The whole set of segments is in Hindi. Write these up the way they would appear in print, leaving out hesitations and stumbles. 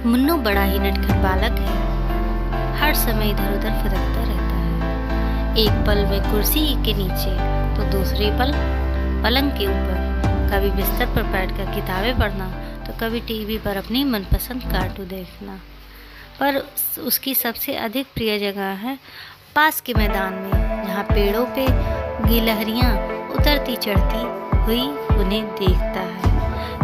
मुन्नू बड़ा ही नटखट बालक है। हर समय इधर उधर फिरकता रहता है। एक पल वह कुर्सी के नीचे तो दूसरे पल पलंग के ऊपर, कभी बिस्तर पर बैठकर किताबें पढ़ना तो कभी टीवी पर अपनी मनपसंद कार्टून देखना। पर उसकी सबसे अधिक प्रिय जगह है पास के मैदान में, जहाँ पेड़ों पे गिलहरियाँ उतरती चढ़ती हुई उन्हें देखता है।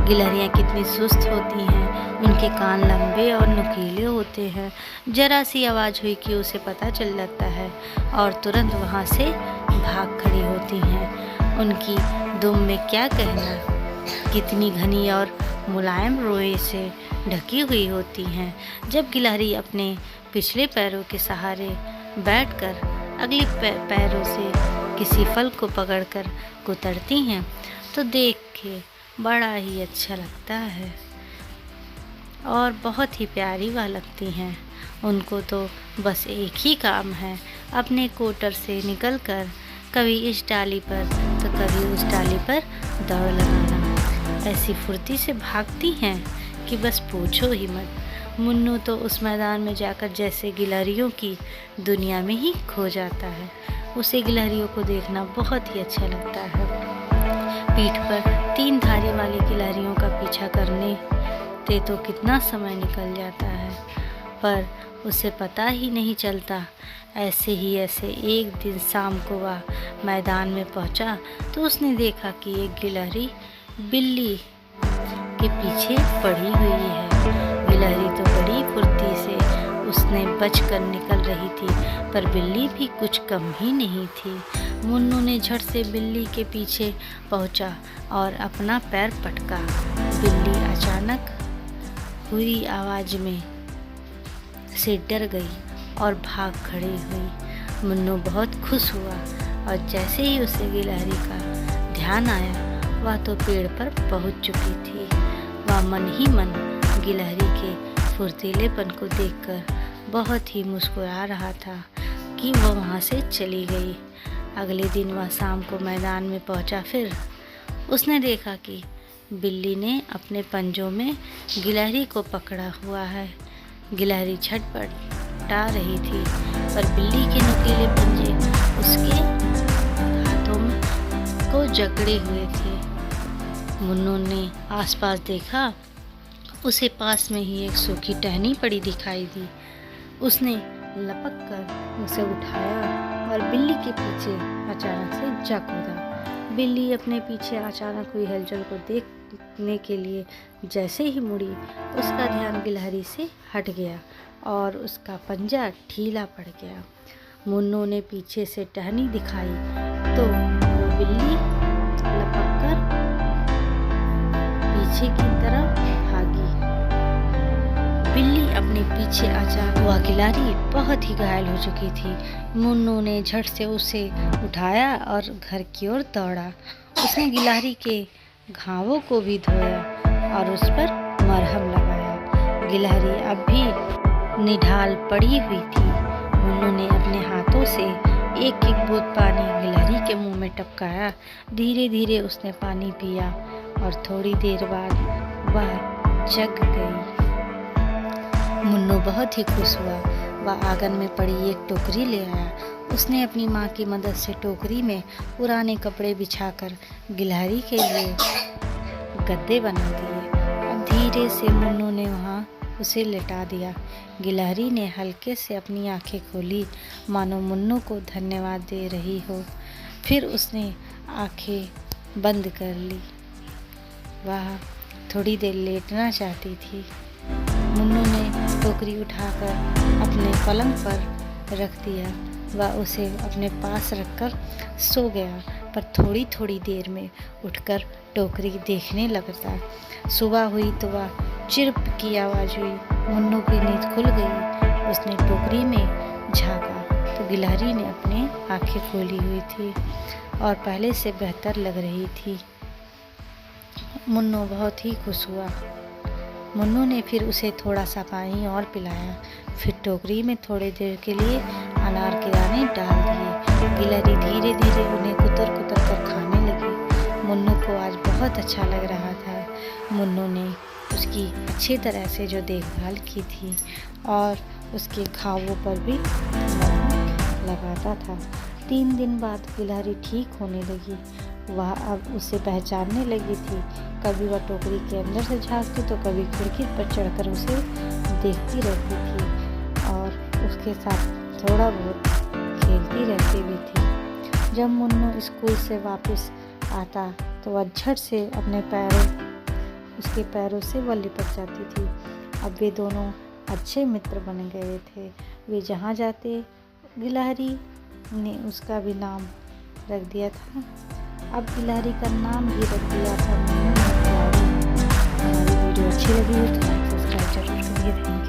गिलहरियाँ कितनी सुस्त होती हैं, उनके कान लंबे और नुकीले होते हैं। जरा सी आवाज़ हुई कि उसे पता चल जाता है और तुरंत वहाँ से भाग खड़ी होती हैं। उनकी दुम में क्या कहना, कितनी घनी और मुलायम रोए से ढकी हुई होती हैं। जब गिलहरी अपने पिछले पैरों के सहारे बैठकर अगले पैरों से किसी फल को पकड़कर कुतरती हैं तो देख के बड़ा ही अच्छा लगता है और बहुत ही प्यारी वह लगती हैं। उनको तो बस एक ही काम है, अपने कोटर से निकलकर कभी इस डाली पर तो कभी उस डाली पर दौड़ लगाना। ऐसी फुर्ती से भागती हैं कि बस पूछो ही मत। मुन्नू तो उस मैदान में जाकर जैसे गिलहरियों की दुनिया में ही खो जाता है। उसे गिलहरियों को देखना बहुत ही अच्छा लगता है। पीठ पर 3 धारी वाली गिलहरियों का पीछा करने ते तो कितना समय निकल जाता है, पर उसे पता ही नहीं चलता। ऐसे एक दिन शाम को वह मैदान में पहुंचा तो उसने देखा कि एक गिलहरी बिल्ली के पीछे पड़ी हुई है। गिलहरी तो बड़ी फुर्ती से उसने बचकर निकल रही थी, पर बिल्ली भी कुछ कम ही नहीं थी। मुन्नू ने झट से बिल्ली के पीछे पहुंचा और अपना पैर पटका। बिल्ली अचानक हुई आवाज़ में से डर गई और भाग खड़ी हुई। मुन्नू बहुत खुश हुआ और जैसे ही उसे गिलहरी का ध्यान आया, वह तो पेड़ पर पहुंच चुकी थी। वह मन ही मन गिलहरी के फुर्तीलेपन को देखकर बहुत ही मुस्कुरा रहा था कि वह वहाँ से चली गई। अगले दिन वह शाम को मैदान में पहुँचा। फिर उसने देखा कि बिल्ली ने अपने पंजों में गिलहरी को पकड़ा हुआ है। गिलहरी छटपटा रही थी, पर बिल्ली के नुकीले पंजे उसके हाथों में को जकड़े हुए थे। मुन्नू ने आसपास देखा, उसे पास में ही एक सूखी टहनी पड़ी दिखाई दी। उसने लपक कर उसे उठाया और बिल्ली के पीछे अचानक से जा कूदा। बिल्ली अपने पीछे अचानक हुई हलचल को देखने के लिए जैसे ही मुड़ी, उसका ध्यान गिलहरी से हट गया और उसका पंजा ढीला पड़ गया। मुन्नू ने पीछे से टहनी दिखाई तो वो बिल्ली लपक कर पीछे की तरफ भागी। बिल्ली अपने पीछे अचानक वह गिलहरी बहुत ही घायल हो चुकी थी। मुन्नू ने झट से उसे उठाया और घर की ओर दौड़ा। उसने गिलहरी के घावों को भी धोया और उस पर मरहम लगाया। गिलहरी अब भी निढाल पड़ी हुई थी। मुन्नू ने अपने हाथों से एक एक बूंद पानी गिलहरी के मुंह में टपकाया। धीरे धीरे उसने पानी पिया और थोड़ी देर बाद वह जग गई। मुन्नू बहुत ही खुश हुआ। वह आंगन में पड़ी एक टोकरी ले आया। उसने अपनी माँ की मदद से टोकरी में पुराने कपड़े बिछाकर गिलहरी के लिए गद्दे बना दिए। अब धीरे से मुन्नू ने वहाँ उसे लेटा दिया। गिलहरी ने हल्के से अपनी आंखें खोली, मानो मुन्नू को धन्यवाद दे रही हो। फिर उसने आंखें बंद कर ली। वह थोड़ी देर लेटना चाहती थी। मुन्नू ने टोकरी उठाकर अपने पलंग पर रख दिया। वह उसे अपने पास रखकर सो गया, पर थोड़ी थोड़ी देर में उठकर टोकरी देखने लगता। सुबह हुई तो वह चिर्प की आवाज़ हुई। मुन्नू की नींद खुल गई। उसने टोकरी में झाँका तो गिलहरी ने अपनी आंखें खोली हुई थी और पहले से बेहतर लग रही थी। मुन्नू बहुत ही खुश हुआ। मुन्नू ने फिर उसे थोड़ा सा पानी और पिलाया। फिर टोकरी में थोड़ी देर के लिए अनार के दाने डाल दिए। गिलहरी धीरे धीरे उन्हें कुतर कुतर कर खाने लगी। मुन्नू को आज बहुत अच्छा लग रहा था। मुन्नू ने उसकी अच्छी तरह से जो देखभाल की थी और उसके घावों पर भी मलहम लगाता था। 3 दिन बाद गिलहरी ठीक होने लगी। वह अब उसे पहचानने लगी थी। कभी वह टोकरी के अंदर से झांकती तो कभी खिड़की पर चढ़कर उसे देखती रहती थी और उसके साथ थोड़ा बहुत खेलती रहती भी थी। जब मुन्नू स्कूल से वापस आता तो वह झट से उसके पैरों से वह लिपट जाती थी। अब वे दोनों अच्छे मित्र बन गए थे। वे जहाँ जाते गिलहरी ने उसका भी नाम रख दिया था। अब गिलहरी का नाम भी रख दिया था मुन्नू ने। हमारी वीडियो अच्छी लगी हो तो सब्सक्राइब जरूर करिए। Thank you.